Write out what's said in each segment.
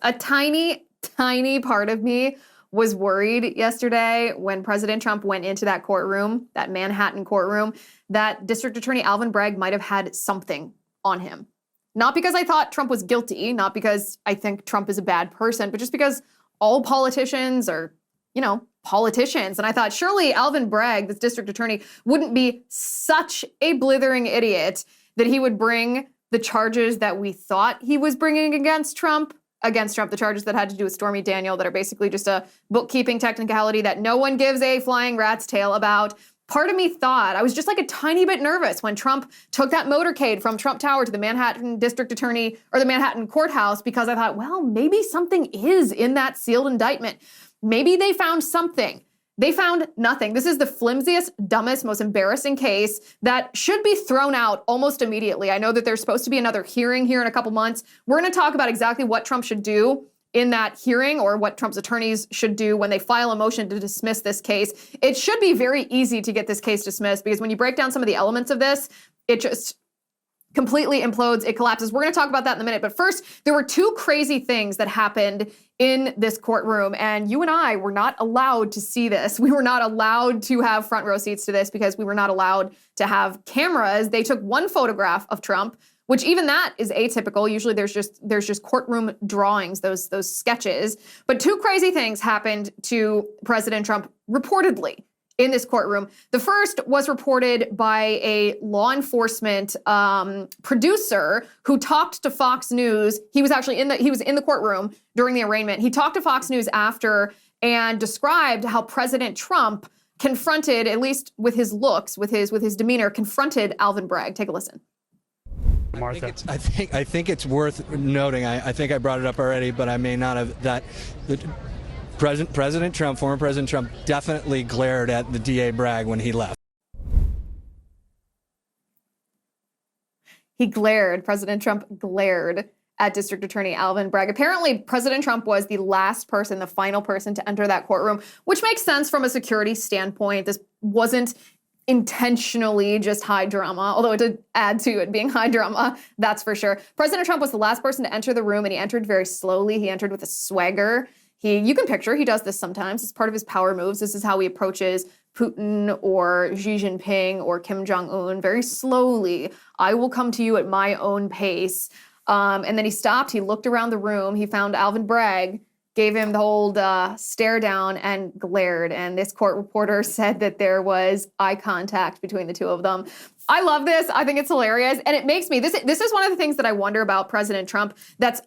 A tiny, tiny part of me was worried yesterday when President Trump went into that courtroom, that Manhattan courtroom, that District Attorney Alvin Bragg might have had something on him. Not because I thought Trump was guilty, not because I think Trump is a bad person, but just because all politicians are, politicians. And I thought surely Alvin Bragg, this district attorney, wouldn't be such a blithering idiot that he would bring the charges that we thought he was bringing against Trump, the charges that had to do with Stormy Daniels that are basically just a bookkeeping technicality that no one gives a flying rat's tail about. Part of me thought, I was just like a tiny bit nervous when Trump took that motorcade from Trump Tower to the Manhattan district attorney or the Manhattan courthouse, because I thought, well, maybe something is in that sealed indictment. Maybe they found something. They found nothing. This is the flimsiest, dumbest, most embarrassing case that should be thrown out almost immediately. I know that there's supposed to be another hearing here in a couple months. We're going to talk about exactly what Trump should do in that hearing, or what Trump's attorneys should do when they file a motion to dismiss this case. It should be very easy to get this case dismissed, because when you break down some of the elements of this, it just completely implodes, it collapses. We're going to talk about that in a minute. But first, there were two crazy things that happened in this courtroom, and you and I were not allowed to see this. We were not allowed to have front row seats to this because we were not allowed to have cameras. They took one photograph of Trump, which even that is atypical. Usually there's just courtroom drawings, those sketches. But two crazy things happened to President Trump reportedly in this courtroom. The first was reported by a law enforcement producer who talked to Fox News. He was actually in the courtroom during the arraignment. He talked to Fox News after and described how President Trump confronted, at least with his looks, with his demeanor, confronted Alvin Bragg. Take a listen. Martha. I think it's worth noting. I think I brought it up already, but I may not have. That President Trump, former President Trump, definitely glared at the DA Bragg when he left. President Trump glared at District Attorney Alvin Bragg. Apparently, President Trump was the last person, the final person to enter that courtroom, which makes sense from a security standpoint. This wasn't intentionally just high drama, although it did add to it being high drama, that's for sure. President Trump was the last person to enter the room, and he entered very slowly. He entered with a swagger. You can picture, he does this sometimes. It's part of his power moves. This is how he approaches Putin or Xi Jinping or Kim Jong-un, very slowly. I will come to you at my own pace. And then he stopped, he looked around the room, he found Alvin Bragg, gave him the old stare down and glared. And this court reporter said that there was eye contact between the two of them. I love this. I think it's hilarious. And it makes me, this is one of the things that I wonder about President Trump that's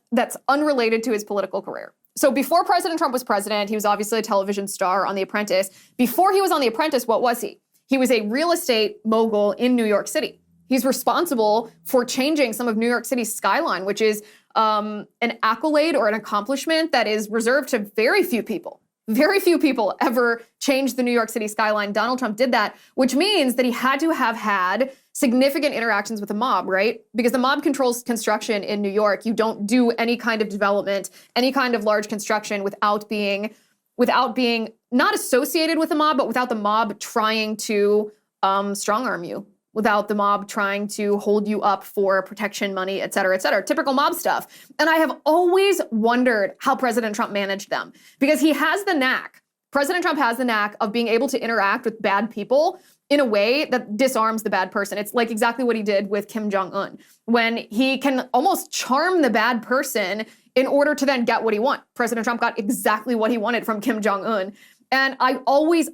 unrelated to his political career. So before President Trump was president, he was obviously a television star on The Apprentice. Before he was on The Apprentice, what was he? He was a real estate mogul in New York City. He's responsible for changing some of New York City's skyline, which is an accolade or an accomplishment that is reserved to very few people. Very few people ever changed the New York City skyline. Donald Trump did that, which means that he had to have had significant interactions with the mob, right? Because the mob controls construction in New York. You don't do any kind of development, any kind of large construction without being not associated with the mob, but without the mob trying to strong-arm you, without the mob trying to hold you up for protection money, et cetera, typical mob stuff. And I have always wondered how President Trump managed them, because he has the knack. President Trump has the knack of being able to interact with bad people in a way that disarms the bad person. It's like exactly what he did with Kim Jong-un, when he can almost charm the bad person in order to then get what he wants. President Trump got exactly what he wanted from Kim Jong-un. And I always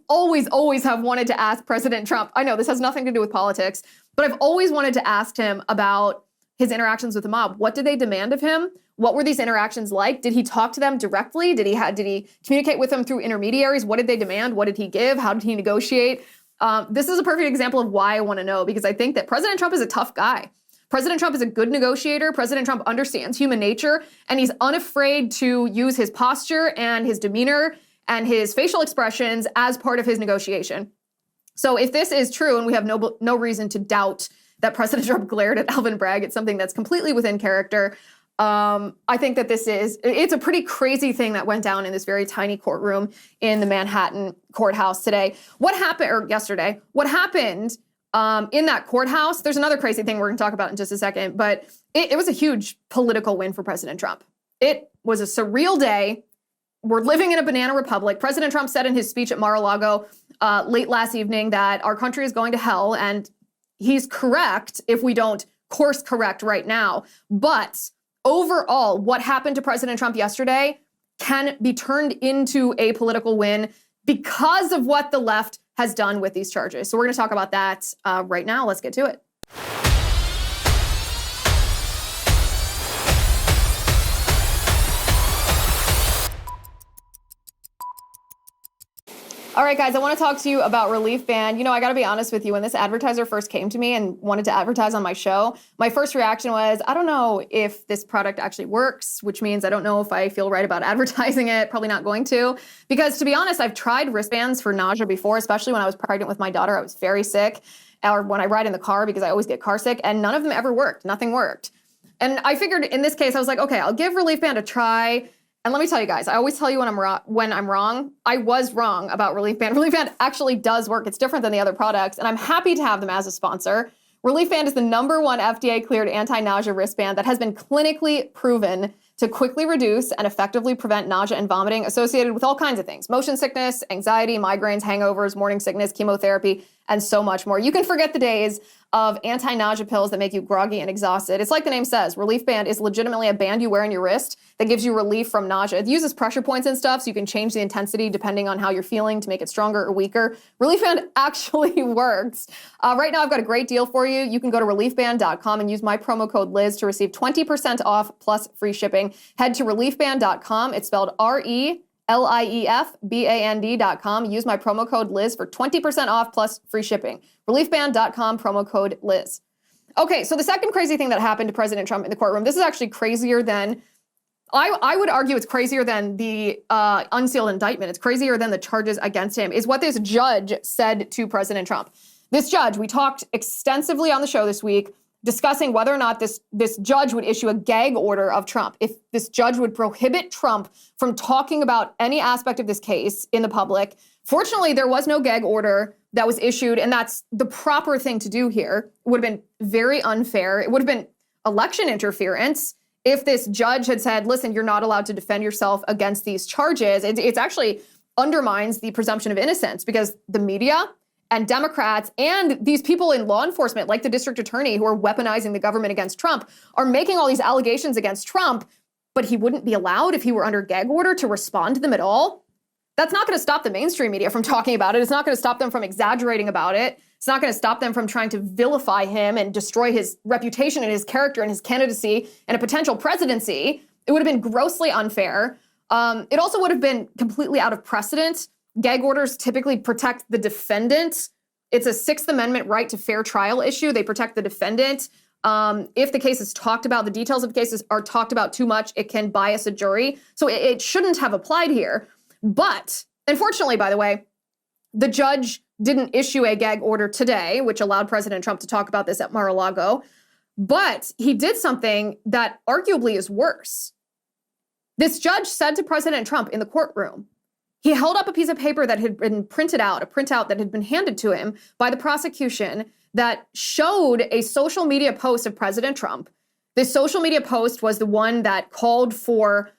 have wanted to ask President Trump, I know this has nothing to do with politics, but I've always wanted to ask him about his interactions with the mob. What did they demand of him? What were these interactions like? Did he talk to them directly? Did he communicate with them through intermediaries? What did they demand? What did he give? How did he negotiate? This is a perfect example of why I want to know, because I think that President Trump is a tough guy. President Trump is a good negotiator. President Trump understands human nature, and he's unafraid to use his posture and his demeanor and his facial expressions as part of his negotiation. So if this is true, and we have no reason to doubt that President Trump glared at Alvin Bragg, it's something that's completely within character. I think that it's a pretty crazy thing that went down in this very tiny courtroom in the Manhattan courthouse today. Yesterday, what happened in that courthouse, there's another crazy thing we're gonna talk about in just a second, but it was a huge political win for President Trump. It was a surreal day. We're living in a banana republic. President Trump said in his speech at Mar-a-Lago late last evening that our country is going to hell, and he's correct if we don't course correct right now. But overall, what happened to President Trump yesterday can be turned into a political win because of what the left has done with these charges. So we're going to talk about that right now. Let's get to it. All right, guys, I want to talk to you about Relief Band. You know, I got to be honest with you. When this advertiser first came to me and wanted to advertise on my show, my first reaction was, I don't know if this product actually works, which means I don't know if I feel right about advertising it. Probably not going to. Because to be honest, I've tried wristbands for nausea before, especially when I was pregnant with my daughter. I was very sick, or when I ride in the car because I always get car sick, and none of them ever worked. Nothing worked. And I figured in this case, I was like, okay, I'll give Relief Band a try. And let me tell you guys, I always tell you when I'm wrong. I was wrong about Relief Band. Relief Band actually does work. It's different than the other products, and I'm happy to have them as a sponsor. Relief Band is the #1 FDA-cleared anti-nausea wristband that has been clinically proven to quickly reduce and effectively prevent nausea and vomiting associated with all kinds of things: motion sickness, anxiety, migraines, hangovers, morning sickness, chemotherapy, and so much more. You can forget the days of anti-nausea pills that make you groggy and exhausted. It's like the name says, Relief Band is legitimately a band you wear on your wrist that gives you relief from nausea. It uses pressure points and stuff, so you can change the intensity depending on how you're feeling to make it stronger or weaker. Relief Band actually works. Right now, I've got a great deal for you. You can go to reliefband.com and use my promo code Liz to receive 20% off plus free shipping. Head to reliefband.com. It's spelled RELIEFBAND.com. Use my promo code Liz for 20% off plus free shipping. Reliefband.com, promo code Liz. Okay, so the second crazy thing that happened to President Trump in the courtroom, this is actually crazier than, I would argue it's crazier than the unsealed indictment. It's crazier than the charges against him, is what this judge said to President Trump. This judge, we talked extensively on the show this week, discussing whether or not this judge would issue a gag order of Trump, if this judge would prohibit Trump from talking about any aspect of this case in the public. Fortunately, there was no gag order that was issued, and that's the proper thing to do here. It would have been very unfair. It would have been election interference if this judge had said, listen, you're not allowed to defend yourself against these charges. It actually undermines the presumption of innocence, because the media and Democrats and these people in law enforcement, like the district attorney who are weaponizing the government against Trump, are making all these allegations against Trump, but he wouldn't be allowed, if he were under gag order, to respond to them at all. That's not going to stop the mainstream media from talking about it. It's not going to stop them from exaggerating about it. It's not going to stop them from trying to vilify him and destroy his reputation and his character and his candidacy and a potential presidency. It would have been grossly unfair. It also would have been completely out of precedent. Gag orders typically protect the defendant. It's a Sixth Amendment right to fair trial issue. They protect the defendant. If the case is talked about, the details of the cases are talked about too much, it can bias a jury. So it shouldn't have applied here. But unfortunately, by the way, the judge didn't issue a gag order today, which allowed President Trump to talk about this at Mar-a-Lago. But he did something that arguably is worse. This judge said to President Trump in the courtroom, he held up a piece of paper that had been printed out, a printout that had been handed to him by the prosecution that showed a social media post of President Trump. This social media post was the one that called for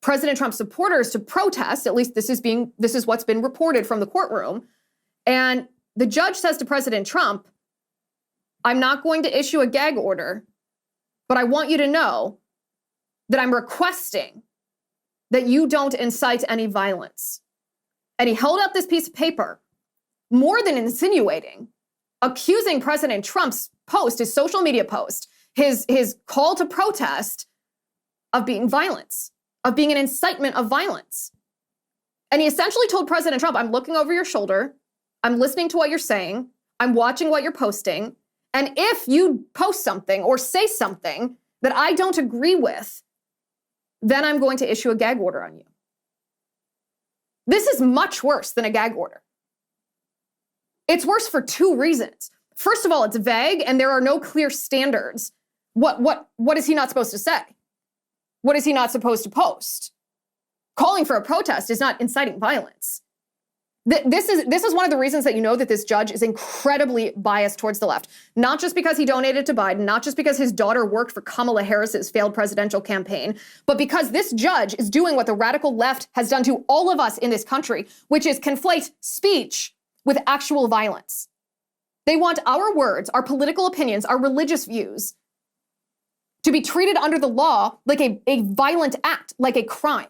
President Trump's supporters to protest. At least this is what's been reported from the courtroom. And the judge says to President Trump, I'm not going to issue a gag order, but I want you to know that I'm requesting that you don't incite any violence. And he held up this piece of paper, more than insinuating, accusing President Trump's post, his social media post, his call to protest, of being violence, of being an incitement of violence. And he essentially told President Trump, I'm looking over your shoulder, I'm listening to what you're saying, I'm watching what you're posting, and if you post something or say something that I don't agree with, then I'm going to issue a gag order on you. This is much worse than a gag order. It's worse for two reasons. First of all, it's vague and there are no clear standards. What is he not supposed to say? What is he not supposed to post? Calling for a protest is not inciting violence. This is one of the reasons that you know that this judge is incredibly biased towards the left. Not just because he donated to Biden, not just because his daughter worked for Kamala Harris's failed presidential campaign, but because this judge is doing what the radical left has done to all of us in this country, which is conflate speech with actual violence. They want our words, our political opinions, our religious views to be treated under the law like a violent act, like a crime.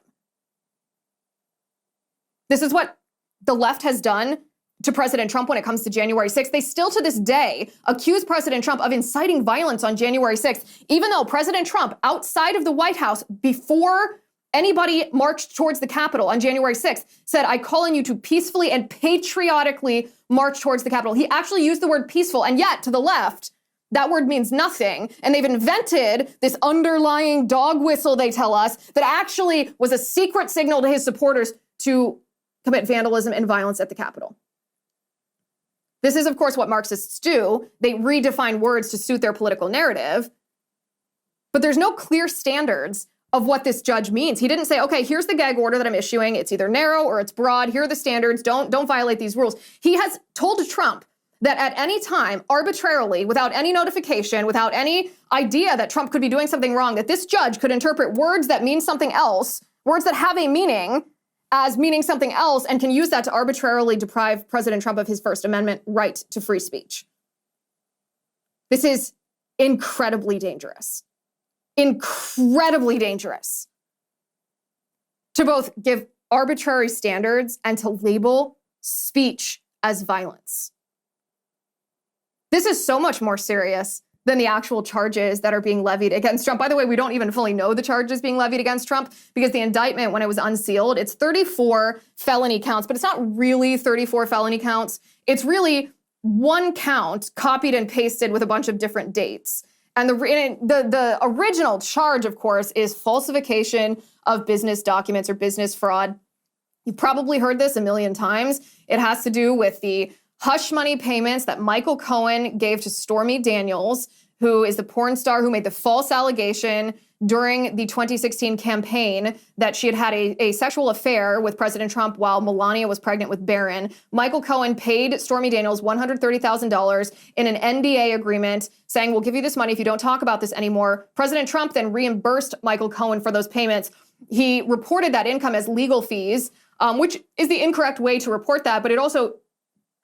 This is what the left has done to President Trump when it comes to January 6th. They still to this day accuse President Trump of inciting violence on January 6th, even though President Trump, outside of the White House, before anybody marched towards the Capitol on January 6th, said, I call on you to peacefully and patriotically march towards the Capitol. He actually used the word peaceful, and yet to the left, that word means nothing. And they've invented this underlying dog whistle, they tell us, that actually was a secret signal to his supporters to commit vandalism and violence at the Capitol. This is, of course, what Marxists do. They redefine words to suit their political narrative. But there's no clear standards of what this judge means. He didn't say, okay, here's the gag order that I'm issuing. It's either narrow or it's broad. Here are the standards. Don't violate these rules. He has told Trump that at any time, arbitrarily, without any notification, without any idea that Trump could be doing something wrong, that this judge could interpret words that mean something else, words that have a meaning, as meaning something else, and can use that to arbitrarily deprive President Trump of his First Amendment right to free speech. This is incredibly dangerous. Incredibly dangerous. To both give arbitrary standards and to label speech as violence. This is so much more serious than the actual charges that are being levied against Trump. By the way, we don't even fully know the charges being levied against Trump because the indictment, when it was unsealed, it's 34 felony counts, but it's not really 34 felony counts. It's really one count copied and pasted with a bunch of different dates. And the original charge, of course, is falsification of business documents or business fraud. You've probably heard this a million times. It has to do with the hush money payments that Michael Cohen gave to Stormy Daniels, who is the porn star who made the false allegation during the 2016 campaign that she had had a sexual affair with President Trump while Melania was pregnant with Barron. Michael Cohen paid Stormy Daniels $130,000 in an NDA agreement saying, we'll give you this money if you don't talk about this anymore. President Trump then reimbursed Michael Cohen for those payments. He reported that income as legal fees, which is the incorrect way to report that, but it also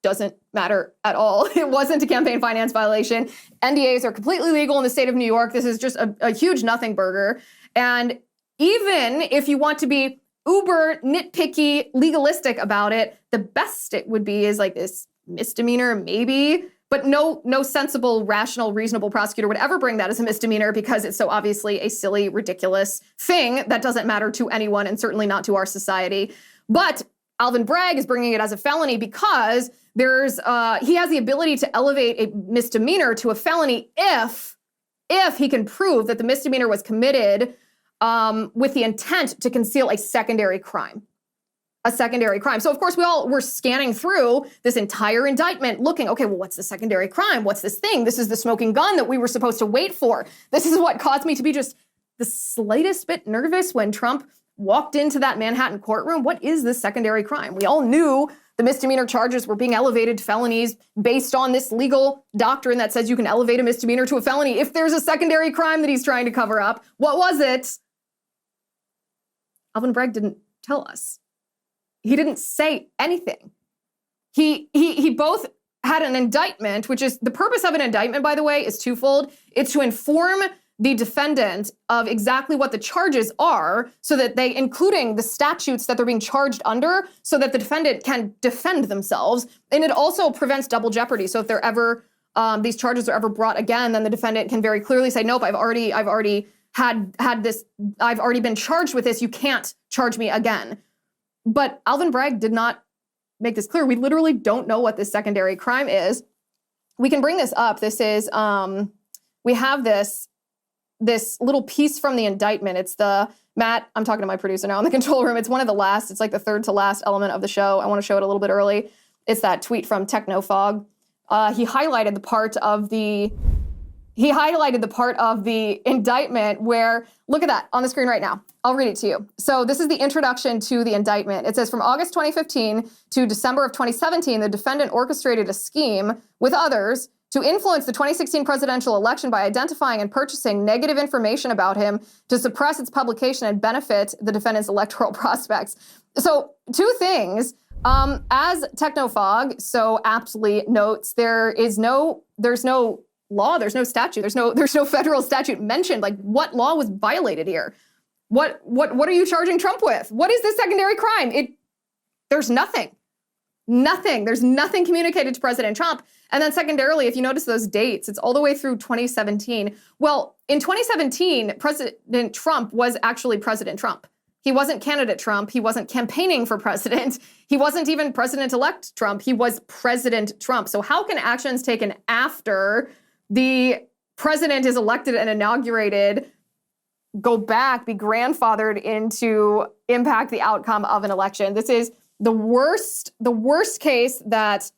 doesn't matter at all. It wasn't a campaign finance violation. NDAs are completely legal in the state of New York. This is just a huge nothing burger. And even if you want to be uber nitpicky, legalistic about it, the best it would be is like this misdemeanor, maybe, but no sensible, rational, reasonable prosecutor would ever bring that as a misdemeanor because it's so obviously a silly, ridiculous thing that doesn't matter to anyone and certainly not to our society. But Alvin Bragg is bringing it as a felony because he has the ability to elevate a misdemeanor to a felony if he can prove that the misdemeanor was committed with the intent to conceal a secondary crime. So of course we're scanning through this entire indictment looking, okay, well, what's the secondary crime? What's this thing? This is the smoking gun that we were supposed to wait for. This is what caused me to be just the slightest bit nervous when Trump walked into that Manhattan courtroom. What is this secondary crime? We all knew the misdemeanor charges were being elevated to felonies based on this legal doctrine that says you can elevate a misdemeanor to a felony if there's a secondary crime that he's trying to cover up. What was it? Alvin Bragg didn't tell us. He didn't say anything. He both had an indictment, which is the purpose of an indictment, by the way, is twofold. It's to inform the defendant of exactly what the charges are so that they, including the statutes that they're being charged under, so that the defendant can defend themselves. And it also prevents double jeopardy. So if they're ever, these charges are ever brought again, then the defendant can very clearly say, nope, I've already had this, I've already been charged with this. You can't charge me again. But Alvin Bragg did not make this clear. We literally don't know what this secondary crime is. We can bring this up. This is, we have this little piece from the indictment. It's Matt, I'm talking to my producer now in the control room. It's one of the last, it's like the third to last element of the show. I want to show it a little bit early. It's that tweet from Technofog. He highlighted the part of the he highlighted the part of the indictment where, look at that on the screen right now. I'll read it to you. So this is the introduction to the indictment. It says, from August 2015 to December of 2017, the defendant orchestrated a scheme with others to influence the 2016 presidential election by identifying and purchasing negative information about him to suppress its publication and benefit the defendant's electoral prospects. So two things. As Technofog so aptly notes, there's no law, there's no statute, there's no federal statute mentioned. Like, what law was violated here? What are you charging Trump with? What is this secondary crime? There's nothing. There's nothing communicated to President Trump. And then secondarily, if you notice those dates, it's all the way through 2017. Well, in 2017, President Trump was actually President Trump. He wasn't candidate Trump. He wasn't campaigning for president. He wasn't even President-elect Trump. He was President Trump. So how can actions taken after the president is elected and inaugurated go back, be grandfathered into impact the outcome of an election? This is the worst case that,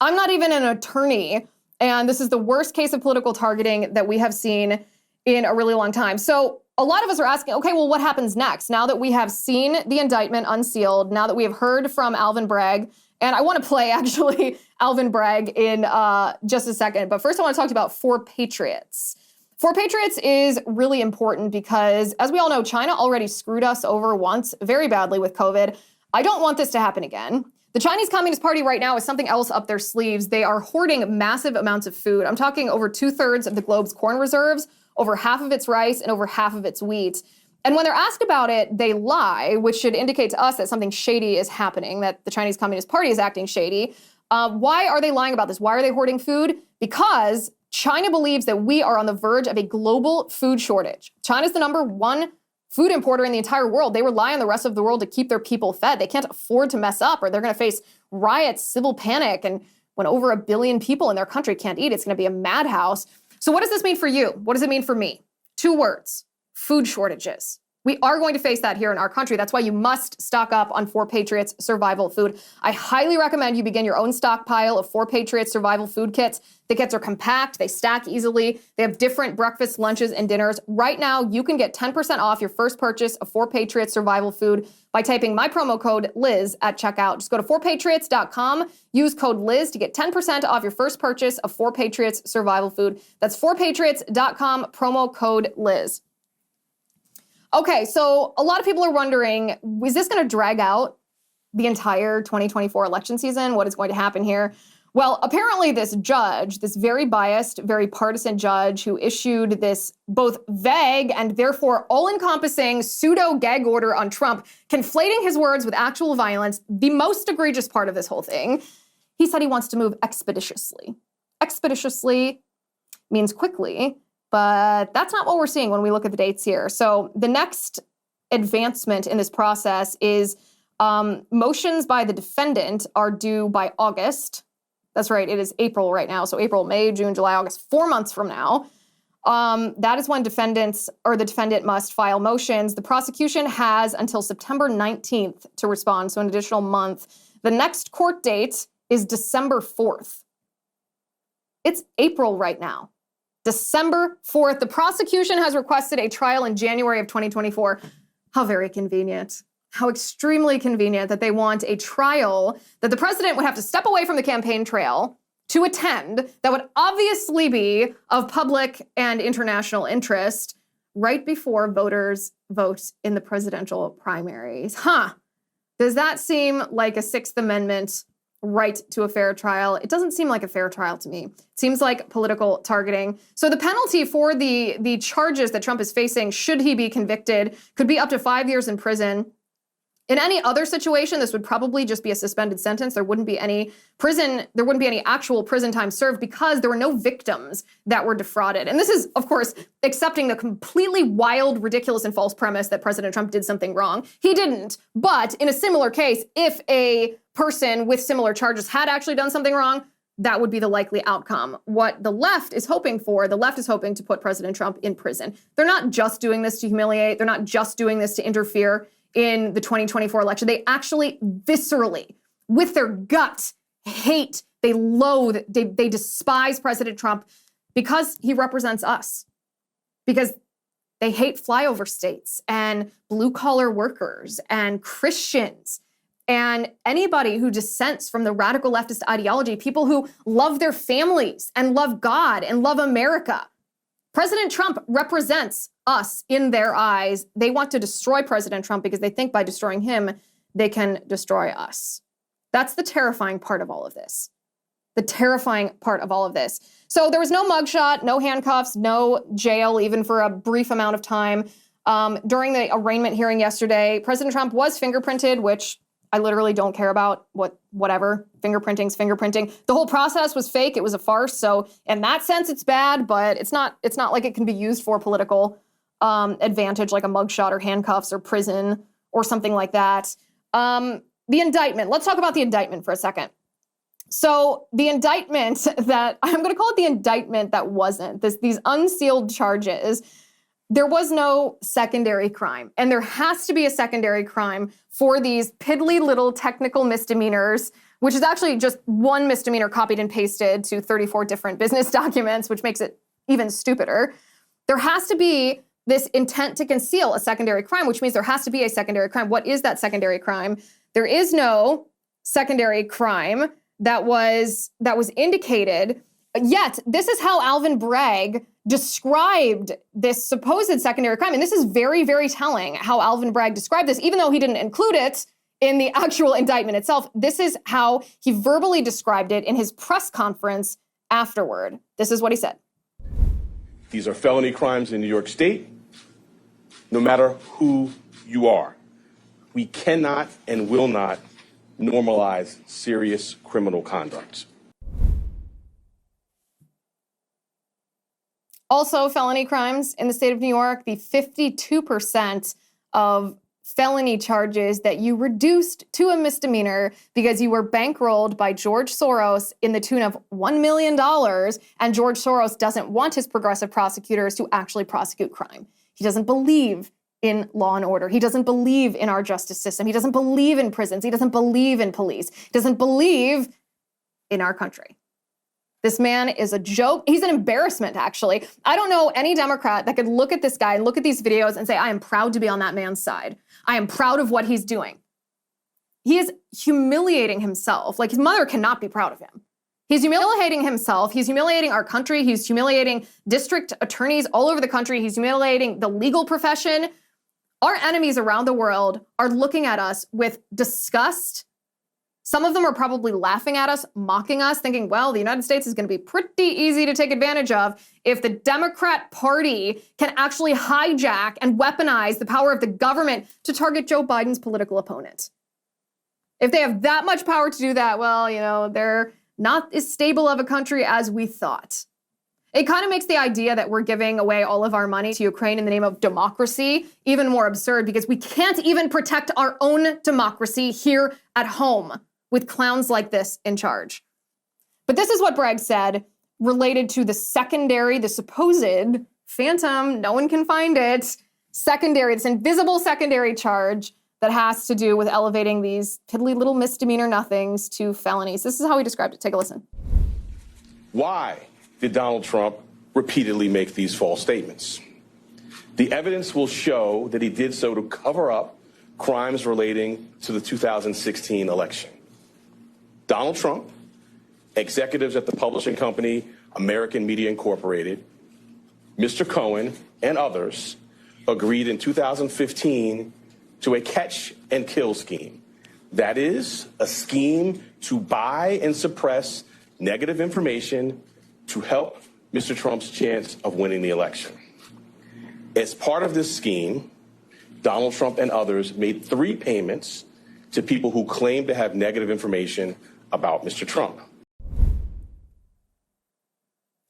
I'm not even an attorney, and this is the worst case of political targeting that we have seen in a really long time. So a lot of us are asking, okay, well, what happens next? Now that we have seen the indictment unsealed, now that we have heard from Alvin Bragg, and I want to play actually Alvin Bragg in just a second, but first I want to talk about For Patriots. For Patriots is really important because, as we all know, China already screwed us over once very badly with COVID. I don't want this to happen again. The Chinese Communist Party right now is something else up their sleeves. They are hoarding massive amounts of food. I'm talking over 2/3 of the globe's corn reserves, over half of its rice, and over half of its wheat. And when they're asked about it, they lie, which should indicate to us that something shady is happening, that the Chinese Communist Party is acting shady. Why are they lying about this? Why are they hoarding food? Because China believes that we are on the verge of a global food shortage. China's the #1 food importer in the entire world. They rely on the rest of the world to keep their people fed. They can't afford to mess up or they're going to face riots, civil panic, and when over 1 billion people in their country can't eat, it's going to be a madhouse. So what does this mean for you? What does it mean for me? 2 words: food shortages. We are going to face that here in our country. That's why you must stock up on For Patriots survival food. I highly recommend you begin your own stockpile of For Patriots survival food kits. The kits are compact, they stack easily, they have different breakfasts, lunches, and dinners. Right now, you can get 10% off your first purchase of For Patriots survival food by typing my promo code Liz at checkout. Just go to forpatriots.com, use code Liz to get 10% off your first purchase of For Patriots survival food. That's forpatriots.com, promo code Liz. Okay, so a lot of people are wondering, is this going to drag out the entire 2024 election season? What is going to happen here? Well, apparently this judge, this very biased, very partisan judge who issued this both vague and therefore all-encompassing pseudo-gag order on Trump, conflating his words with actual violence, the most egregious part of this whole thing, he said he wants to move expeditiously. Expeditiously means quickly. But that's not what we're seeing when we look at the dates here. So the next advancement in this process is motions by the defendant are due by August. That's right, it is April right now. So April, May, June, July, August, 4 months from now. That is when the defendant must file motions. The prosecution has until September 19th to respond, so an additional month. The next court date is December 4th. It's April right now. December 4th. The prosecution has requested a trial in January of 2024. How very convenient. How extremely convenient that they want a trial that the president would have to step away from the campaign trail to attend that would obviously be of public and international interest right before voters vote in the presidential primaries. Does that seem like a Sixth Amendment right to a fair trial? It doesn't seem like a fair trial to me. It seems like political targeting. So the penalty for the charges that Trump is facing, should he be convicted, could be up to 5 years in prison. In any other situation, this would probably just be a suspended sentence. There wouldn't be any actual prison time served because there were no victims that were defrauded. And this is, of course, accepting the completely wild, ridiculous, and false premise that President Trump did something wrong. He didn't. But in a similar case, if a person with similar charges had actually done something wrong, that would be the likely outcome. What the left is hoping for, the left is hoping to put President Trump in prison. They're not just doing this to humiliate. They're not just doing this to interfere in the 2024 election. They actually viscerally, with their gut, hate, they loathe, they despise President Trump. because he represents us. Because they hate flyover states and blue-collar workers and Christians and anybody who dissents from the radical leftist ideology, people who love their families and love God and love America. President Trump represents us in their eyes. They want to destroy President Trump because they think by destroying him, they can destroy us. That's the terrifying part of all of this. The terrifying part of all of this. So there was no mugshot, no handcuffs, no jail, even for a brief amount of time. During the arraignment hearing yesterday, President Trump was fingerprinted, which I literally don't care about. Whatever, fingerprinting's fingerprinting. The whole process was fake. It was a farce. So in that sense, it's bad, but it's not like it can be used for political advantage, like a mugshot or handcuffs or prison or something like that. The indictment. Let's talk about the indictment for a second. So the indictment that, I'm going to call it the indictment that wasn't, these unsealed charges, there was no secondary crime. And there has to be a secondary crime for these piddly little technical misdemeanors, which is actually just one misdemeanor copied and pasted to 34 different business documents, which makes it even stupider. There has to be this intent to conceal a secondary crime, which means there has to be a secondary crime. What is that secondary crime? There is no secondary crime that was indicated. Yet, this is how Alvin Bragg described this supposed secondary crime. And this is very, very telling how Alvin Bragg described this, even though he didn't include it in the actual indictment itself. This is how he verbally described it in his press conference afterward. This is what he said. These are felony crimes in New York State, no matter who you are. We cannot and will not normalize serious criminal conduct. Also, felony crimes in the state of New York, the 52% of felony charges that you reduced to a misdemeanor because you were bankrolled by George Soros in the tune of $1 million, and George Soros doesn't want his progressive prosecutors to actually prosecute crime. He doesn't believe in law and order. He doesn't believe in our justice system. He doesn't believe in prisons. He doesn't believe in police. He doesn't believe in our country. This man is a joke. He's an embarrassment, actually. I don't know any Democrat that could look at this guy and look at these videos and say, I am proud to be on that man's side. I am proud of what he's doing. He is humiliating himself. Like, his mother cannot be proud of him. He's humiliating himself. He's humiliating our country. He's humiliating district attorneys all over the country. He's humiliating the legal profession. Our enemies around the world are looking at us with disgust. Some of them are probably laughing at us, mocking us, thinking, well, the United States is going to be pretty easy to take advantage of if the Democrat Party can actually hijack and weaponize the power of the government to target Joe Biden's political opponent. If they have that much power to do that, well, you know, they're not as stable of a country as we thought. It kind of makes the idea that we're giving away all of our money to Ukraine in the name of democracy even more absurd, because we can't even protect our own democracy here at home with clowns like this in charge. But this is what Bragg said related to the secondary, the supposed phantom, no one can find it, secondary, this invisible secondary charge that has to do with elevating these piddly little misdemeanor nothings to felonies. This is how he described it. Take a listen. Why did Donald Trump repeatedly make these false statements? The evidence will show that he did so to cover up crimes relating to the 2016 election. Donald Trump, executives at the publishing company American Media Incorporated, Mr. Cohen, and others agreed in 2015 to a catch and kill scheme. That is, a scheme to buy and suppress negative information to help Mr. Trump's chance of winning the election. As part of this scheme, Donald Trump and others made 3 payments to people who claimed to have negative information about Mr. Trump.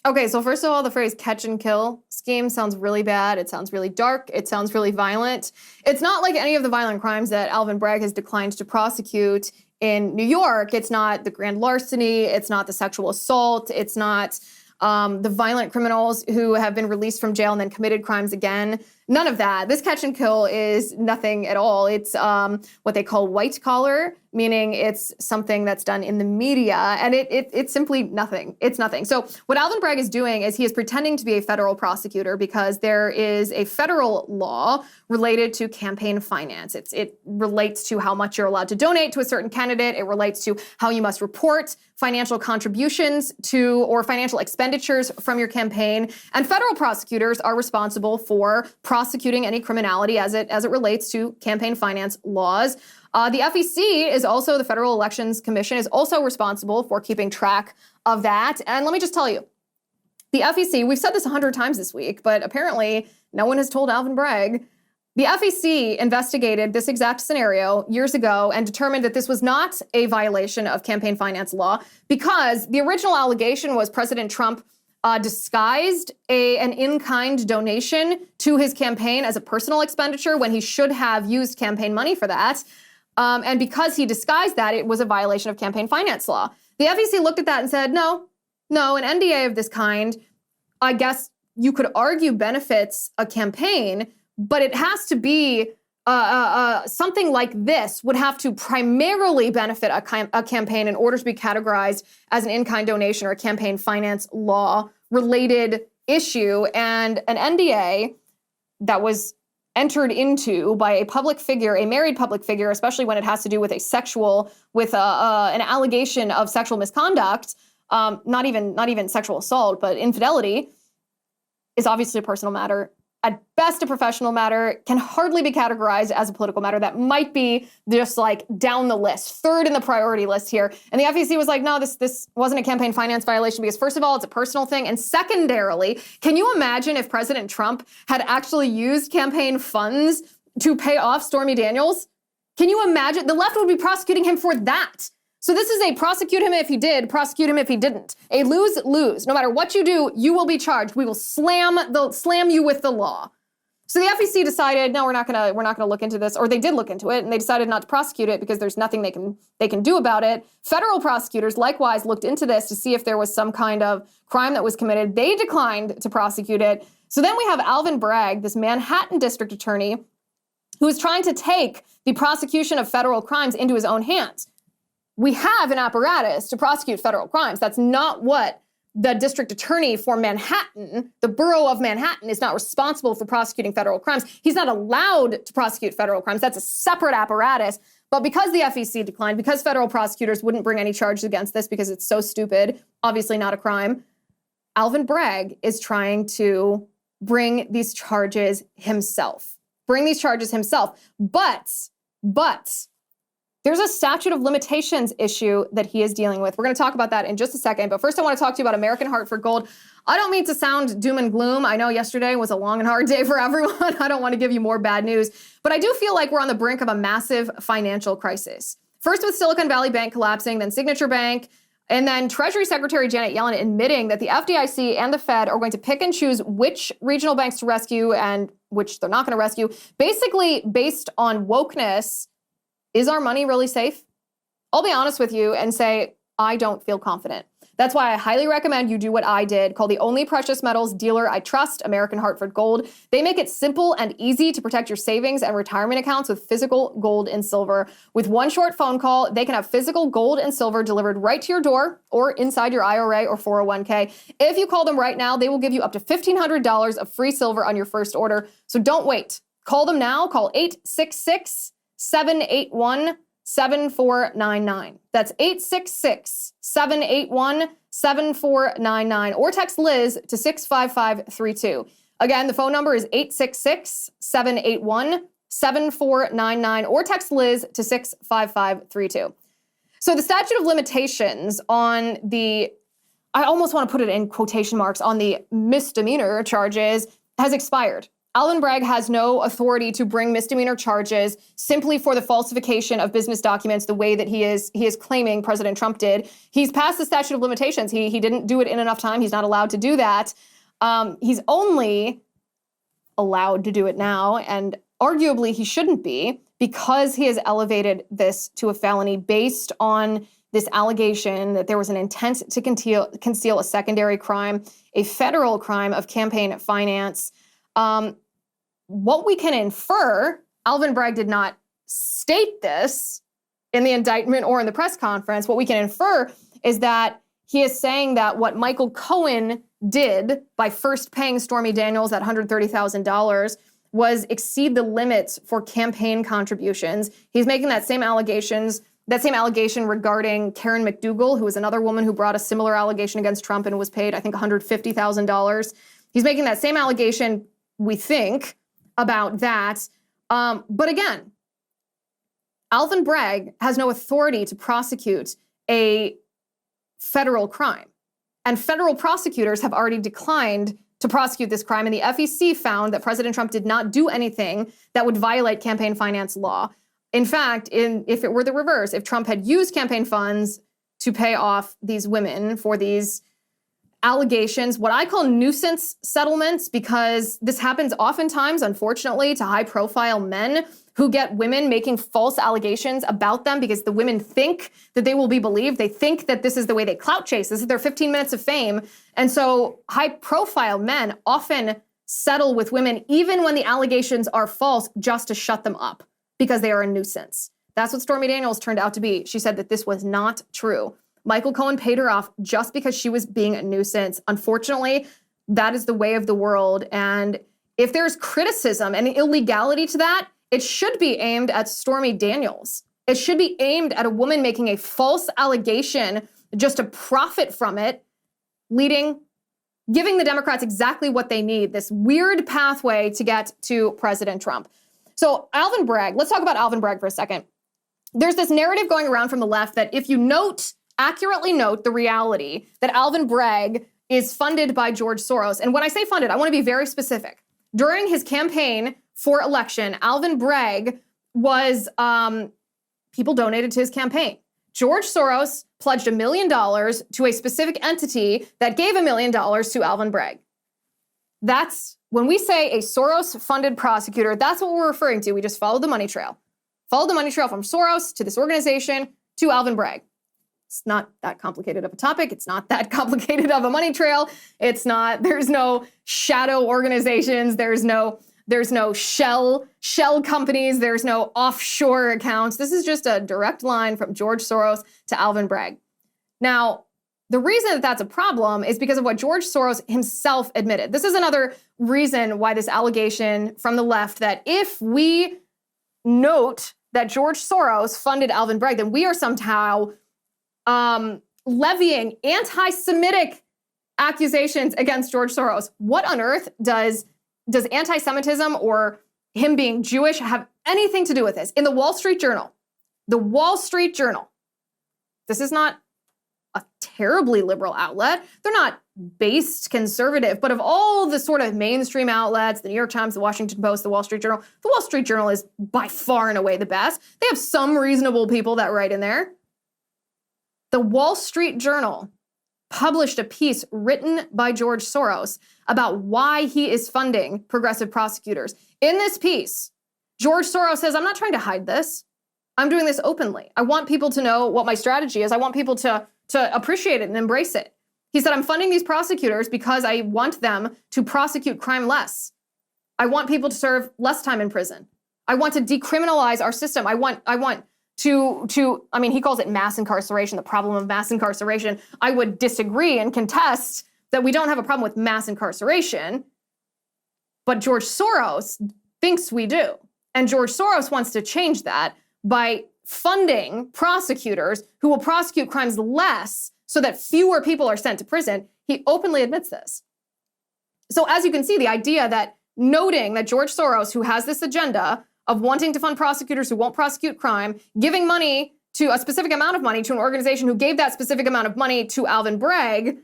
Okay, so first of all, the phrase catch and kill scheme sounds really bad. It sounds really dark. It sounds really violent. It's not like any of the violent crimes that Alvin Bragg has declined to prosecute in New York. It's not the grand larceny. It's not the sexual assault. It's not the violent criminals who have been released from jail and then committed crimes again. None of that. This catch and kill is nothing at all. It's what they call white collar meaning it's something that's done in the media, and it's simply nothing. It's nothing. So what Alvin Bragg is doing is he is pretending to be a federal prosecutor because there is a federal law related to campaign finance. It relates to how much you're allowed to donate to a certain candidate. It relates to how you must report financial contributions to or financial expenditures from your campaign. And federal prosecutors are responsible for prosecuting any criminality as it relates to campaign finance laws. The FEC is also, the Federal Elections Commission is also responsible for keeping track of that. And let me just tell you, the FEC, we've said this 100 times this week, but apparently no one has told Alvin Bragg. The FEC investigated this exact scenario years ago and determined that this was not a violation of campaign finance law because the original allegation was President Trump disguised an in-kind donation to his campaign as a personal expenditure when he should have used campaign money for that. And because he disguised that, it was a violation of campaign finance law. The FEC looked at that and said, no, an NDA of this kind, I guess you could argue benefits a campaign, but it has to be something like this would have to primarily benefit a campaign in order to be categorized as an in-kind donation or a campaign finance law related issue. And an NDA that was entered into by a public figure, a married public figure, especially when it has to do with an allegation of sexual misconduct, not even sexual assault, but infidelity, is obviously a personal matter. At best, a professional matter, can hardly be categorized as a political matter. That might be just like down the list, third in the priority list here. And the FEC was like, no, this wasn't a campaign finance violation because first of all, it's a personal thing. And secondarily, can you imagine if President Trump had actually used campaign funds to pay off Stormy Daniels? Can you imagine? The left would be prosecuting him for that. So this is a prosecute him if he did, prosecute him if he didn't. A lose-lose. No matter what you do, you will be charged. We will slam you with the law. So the FEC decided, no, we're not gonna look into this, or they did look into it, and they decided not to prosecute it because there's nothing they can do about it. Federal prosecutors likewise looked into this to see if there was some kind of crime that was committed. They declined to prosecute it. So then we have Alvin Bragg, this Manhattan district attorney, who is trying to take the prosecution of federal crimes into his own hands. We have an apparatus to prosecute federal crimes. That's not what the district attorney for Manhattan, the borough of Manhattan, is not responsible for prosecuting federal crimes. He's not allowed to prosecute federal crimes. That's a separate apparatus. But because the FEC declined, because federal prosecutors wouldn't bring any charges against this because it's so stupid, obviously not a crime, Alvin Bragg is trying to bring these charges himself. But there's a statute of limitations issue that he is dealing with. We're going to talk about that in just a second. But first, I want to talk to you about American Hartford Gold. I don't mean to sound doom and gloom. I know yesterday was a long and hard day for everyone. I don't want to give you more bad news. But I do feel like we're on the brink of a massive financial crisis. First with Silicon Valley Bank collapsing, then Signature Bank, and then Treasury Secretary Janet Yellen admitting that the FDIC and the Fed are going to pick and choose which regional banks to rescue and which they're not going to rescue, basically based on wokeness. Is our money really safe? I'll be honest with you and say, I don't feel confident. That's why I highly recommend you do what I did. Call the only precious metals dealer I trust, American Hartford Gold. They make it simple and easy to protect your savings and retirement accounts with physical gold and silver. With one short phone call, they can have physical gold and silver delivered right to your door or inside your IRA or 401k. If you call them right now, they will give you up to $1,500 of free silver on your first order. So don't wait. Call them now. Call 866-781-7499. That's 866-781-7499. Or text Liz to 65532. Again, the phone number is 866-781-7499. Or text Liz to 65532. So the statute of limitations on I almost want to put it in quotation marks, on the misdemeanor charges has expired. Alvin Bragg has no authority to bring misdemeanor charges simply for the falsification of business documents the way that he is claiming President Trump did. He's passed the statute of limitations. He didn't do it in enough time. He's not allowed to do that. He's only allowed to do it now, and arguably he shouldn't be, because he has elevated this to a felony based on this allegation that there was an intent to conceal a secondary crime, a federal crime of campaign finance. What we can infer, Alvin Bragg did not state this, in the indictment or in the press conference. What we can infer is that he is saying that what Michael Cohen did by first paying Stormy Daniels that $130,000 was exceed the limits for campaign contributions. He's making that same allegation regarding Karen McDougal, who was another woman who brought a similar allegation against Trump and was paid, I think, $150,000. He's making that same allegation, we think, about that. But again, Alvin Bragg has no authority to prosecute a federal crime. And federal prosecutors have already declined to prosecute this crime. And the FEC found that President Trump did not do anything that would violate campaign finance law. In fact, if it were the reverse, if Trump had used campaign funds to pay off these women for these allegations, what I call nuisance settlements, because this happens oftentimes, unfortunately, to high-profile men who get women making false allegations about them because the women think that they will be believed. They think that this is the way they clout chase. This is their 15 minutes of fame. And so high-profile men often settle with women even when the allegations are false just to shut them up because they are a nuisance. That's what Stormy Daniels turned out to be. She said that this was not true. Michael Cohen paid her off just because she was being a nuisance. Unfortunately, that is the way of the world. And if there's criticism and illegality to that, it should be aimed at Stormy Daniels. It should be aimed at a woman making a false allegation just to profit from it, giving the Democrats exactly what they need, this weird pathway to get to President Trump. So Alvin Bragg, let's talk about Alvin Bragg for a second. There's this narrative going around from the left that if you accurately note the reality that Alvin Bragg is funded by George Soros. And when I say funded, I want to be very specific. During his campaign for election, Alvin Bragg was, people donated to his campaign. George Soros pledged $1 million to a specific entity that gave $1 million to Alvin Bragg. That's, when we say a Soros-funded prosecutor, that's what we're referring to. We just followed the money trail. Followed the money trail from Soros to this organization to Alvin Bragg. It's not that complicated of a topic. It's not that complicated of a money trail. There's no shadow organizations. There's no shell companies. There's no offshore accounts. This is just a direct line from George Soros to Alvin Bragg. Now, the reason that that's a problem is because of what George Soros himself admitted. This is another reason why this allegation from the left that if we note that George Soros funded Alvin Bragg, then we are somehow levying anti-Semitic accusations against George Soros. What on earth does anti-Semitism or him being Jewish have anything to do with this? In the Wall Street Journal, this is not a terribly liberal outlet. They're not based conservative, but of all the sort of mainstream outlets, the New York Times, the Washington Post, the Wall Street Journal is by far and away the best. They have some reasonable people that write in there. The Wall Street Journal published a piece written by George Soros about why he is funding progressive prosecutors. In this piece, George Soros says, I'm not trying to hide this. I'm doing this openly. I want people to know what my strategy is. I want people to appreciate it and embrace it. He said, I'm funding these prosecutors because I want them to prosecute crime less. I want people to serve less time in prison. I want to decriminalize our system. I want to, he calls it mass incarceration, the problem of mass incarceration. I would disagree and contest that we don't have a problem with mass incarceration, but George Soros thinks we do. And George Soros wants to change that by funding prosecutors who will prosecute crimes less so that fewer people are sent to prison. He openly admits this. So as you can see, the idea that noting that George Soros, who has this agenda of wanting to fund prosecutors who won't prosecute crime, giving money to a specific amount of money to an organization who gave that specific amount of money to Alvin Bragg,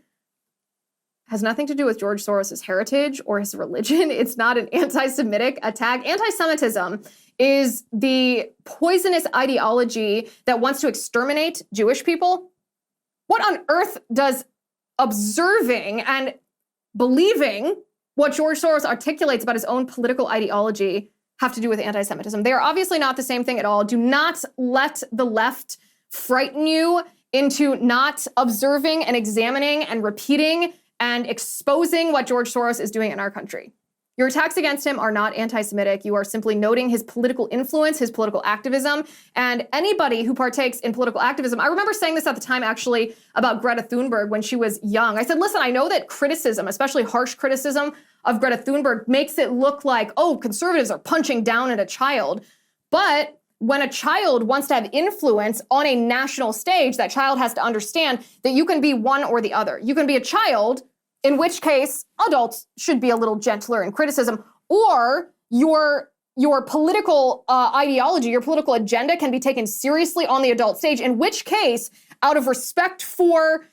has nothing to do with George Soros' heritage or his religion. It's not an anti-Semitic attack. Anti-Semitism is the poisonous ideology that wants to exterminate Jewish people. What on earth does observing and believing what George Soros articulates about his own political ideology have to do with anti-Semitism? They are obviously not the same thing at all. Do not let the left frighten you into not observing and examining and repeating and exposing what George Soros is doing in our country. Your attacks against him are not anti-Semitic. You are simply noting his political influence, his political activism, and anybody who partakes in political activism. I remember saying this at the time, actually, about Greta Thunberg when she was young. I said, listen, I know that criticism, especially harsh criticism of Greta Thunberg, makes it look like, oh, conservatives are punching down at a child. But when a child wants to have influence on a national stage, that child has to understand that you can be one or the other. You can be a child, in which case adults should be a little gentler in criticism, or your political ideology, your political agenda can be taken seriously on the adult stage, in which case, out of respect for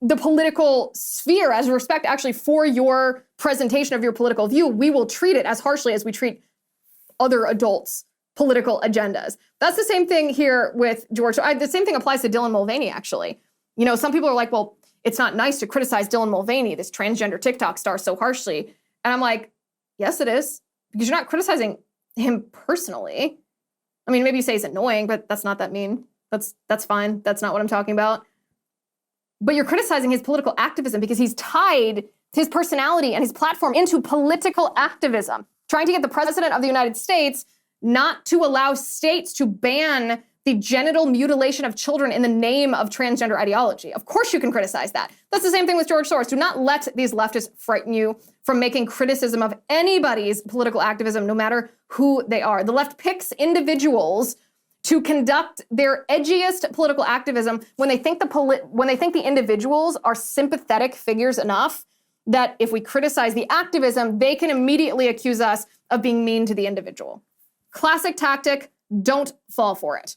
the political sphere, as respect actually for your presentation of your political view, we will treat it as harshly as we treat other adults' political agendas. That's the same thing here with George. The same thing applies to Dylan Mulvaney, actually. You know, some people are like, well, it's not nice to criticize Dylan Mulvaney, this transgender TikTok star, so harshly. And I'm like, yes, it is, because you're not criticizing him personally. I mean, maybe you say he's annoying, but that's not that mean. That's fine. That's not what I'm talking about. But you're criticizing his political activism because he's tied his personality and his platform into political activism, trying to get the president of the United States not to allow states to ban the genital mutilation of children in the name of transgender ideology. Of course you can criticize that. That's the same thing with George Soros. Do not let these leftists frighten you from making criticism of anybody's political activism, no matter who they are. The left picks individuals to conduct their edgiest political activism when they think the individuals are sympathetic figures enough that if we criticize the activism, they can immediately accuse us of being mean to the individual. Classic tactic, don't fall for it.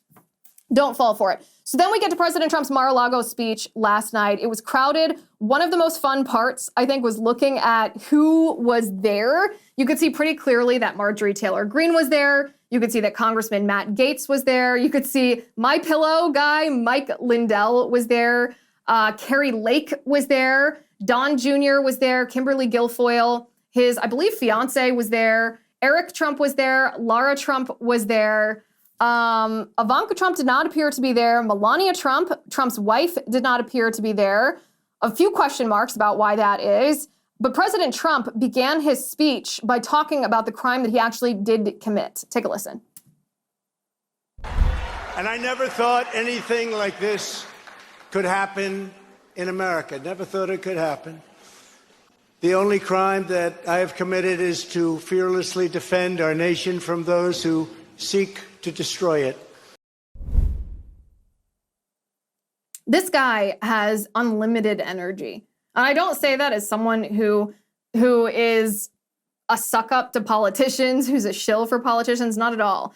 Don't fall for it. So then we get to President Trump's Mar-a-Lago speech last night. It was crowded. One of the most fun parts, I think, was looking at who was there. You could see pretty clearly that Marjorie Taylor Greene was there. You could see that Congressman Matt Gaetz was there. You could see My Pillow guy, Mike Lindell, was there. Carrie Lake was there. Don Jr. was there. Kimberly Guilfoyle, his, I believe, fiance was there. Eric Trump was there. Lara Trump was there. Ivanka Trump did not appear to be there. Melania Trump, Trump's wife, did not appear to be there. A few question marks about why that is. But President Trump began his speech by talking about the crime that he actually did commit. Take a listen. And I never thought anything like this could happen in America. Never thought it could happen. The only crime that I have committed is to fearlessly defend our nation from those who seek to destroy it. This guy has unlimited energy. And I don't say that as someone who is a suck-up to politicians, who's a shill for politicians, not at all.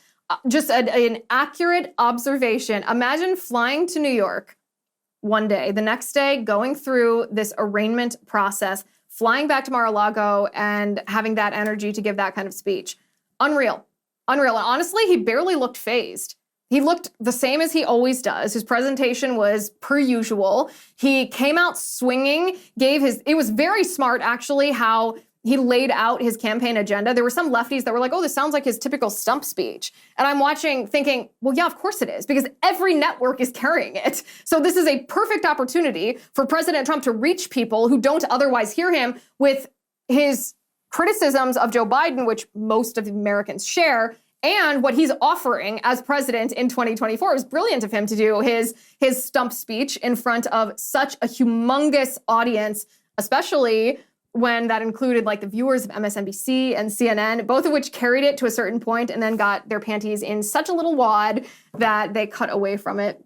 Just an accurate observation. Imagine flying to New York one day, the next day going through this arraignment process, flying back to Mar-a-Lago and having that energy to give that kind of speech. Unreal. Unreal. And honestly, he barely looked fazed. He looked the same as he always does. His presentation was per usual. He came out swinging, it was very smart actually how he laid out his campaign agenda. There were some lefties that were like, oh, this sounds like his typical stump speech. And I'm watching thinking, well, yeah, of course it is, because every network is carrying it. So this is a perfect opportunity for President Trump to reach people who don't otherwise hear him with his criticisms of Joe Biden, which most of Americans share, and what he's offering as president in 2024. It was brilliant of him to do his stump speech in front of such a humongous audience, especially when that included like the viewers of MSNBC and CNN, both of which carried it to a certain point and then got their panties in such a little wad that they cut away from it,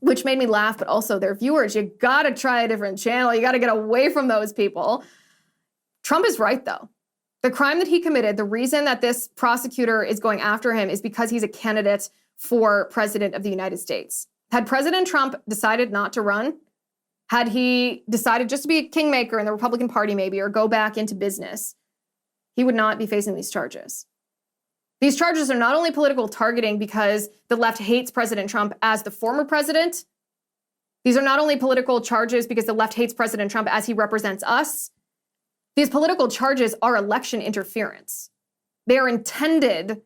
which made me laugh, but also their viewers. You gotta try a different channel. You gotta get away from those people. Trump is right, though. The crime that he committed, the reason that this prosecutor is going after him is because he's a candidate for president of the United States. Had President Trump decided not to run, had he decided just to be a kingmaker in the Republican Party maybe, or go back into business, he would not be facing these charges. These charges are not only political targeting because the left hates President Trump as the former president. These are not only political charges because the left hates President Trump as he represents us. These political charges are election interference. They are intended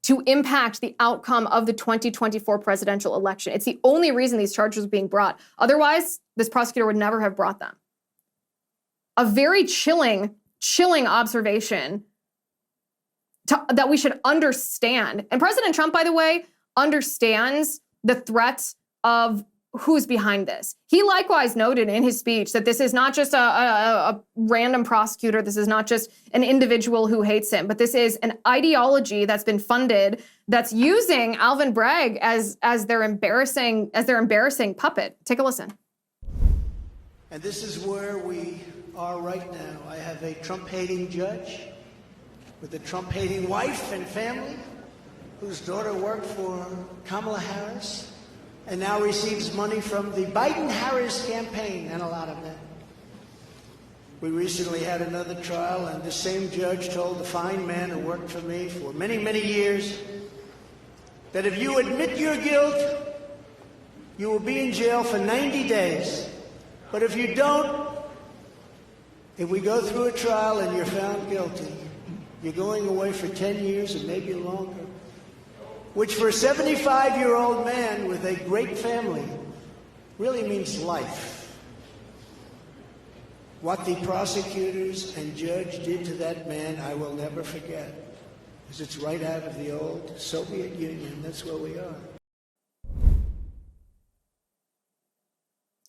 to impact the outcome of the 2024 presidential election. It's the only reason these charges are being brought. Otherwise, this prosecutor would never have brought them. A very chilling chilling observation that we should understand. And President Trump, by the way, understands the threat of who's behind this. He likewise noted in his speech that this is not just a random prosecutor. This is not just an individual who hates him, but this is an ideology that's been funded that's using Alvin Bragg as their embarrassing puppet. Take a listen. And this is where we are right now. I have a Trump-hating judge with a Trump-hating wife and family whose daughter worked for Kamala Harris and now receives money from the Biden-Harris campaign, and a lot of that. We recently had another trial, and the same judge told the fine man who worked for me for many, many years that if you admit your guilt, you will be in jail for 90 days. But if you don't, if we go through a trial and you're found guilty, you're going away for 10 years and maybe longer, which for a 75-year-old man with a great family really means life. What the prosecutors and judge did to that man, I will never forget, because it's right out of the old Soviet Union. That's where we are.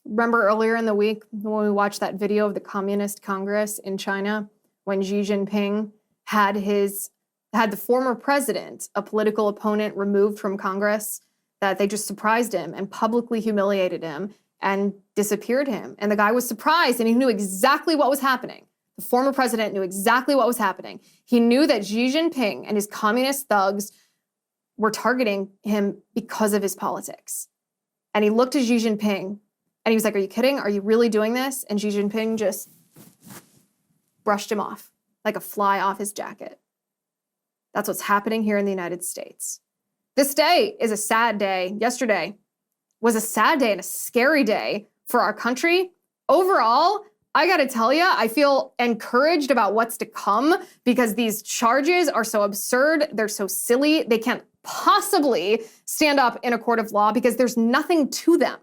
Remember earlier in the week when we watched that video of the Communist Congress in China, when Xi Jinping had the former president, a political opponent, removed from Congress, that they just surprised him and publicly humiliated him and disappeared him. And the guy was surprised, and he knew exactly what was happening. The former president knew exactly what was happening. He knew that Xi Jinping and his communist thugs were targeting him because of his politics. And he looked at Xi Jinping and he was like, "Are you kidding? Are you really doing this?" And Xi Jinping just brushed him off like a fly off his jacket. That's what's happening here in the United States. This day is a sad day. Yesterday was a sad day and a scary day for our country. Overall, I gotta tell you, I feel encouraged about what's to come because these charges are so absurd. They're so silly. They can't possibly stand up in a court of law because there's nothing to them.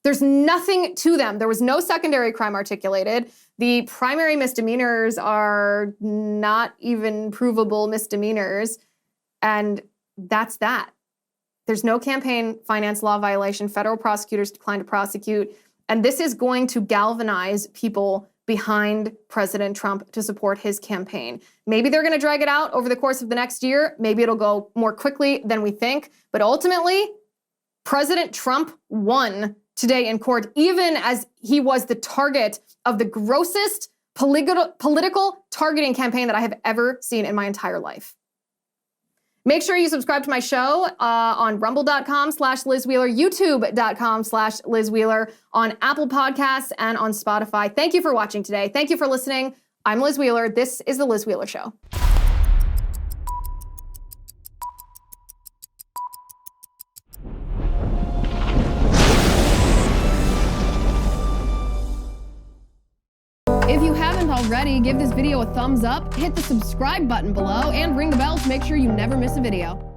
There's nothing to them. There was no secondary crime articulated. The primary misdemeanors are not even provable misdemeanors. And that's that. There's no campaign finance law violation. Federal prosecutors declined to prosecute. And this is going to galvanize people behind President Trump to support his campaign. Maybe they're going to drag it out over the course of the next year. Maybe it'll go more quickly than we think. But ultimately, President Trump won today in court, even as he was the target of the grossest political targeting campaign that I have ever seen in my entire life. Make sure you subscribe to my show on rumble.com/Liz Wheeler, youtube.com/Liz Wheeler, on Apple Podcasts and on Spotify. Thank you for watching today. Thank you for listening. I'm Liz Wheeler. This is The Liz Wheeler Show. If you haven't already, give this video a thumbs up, hit the subscribe button below, and ring the bell to make sure you never miss a video.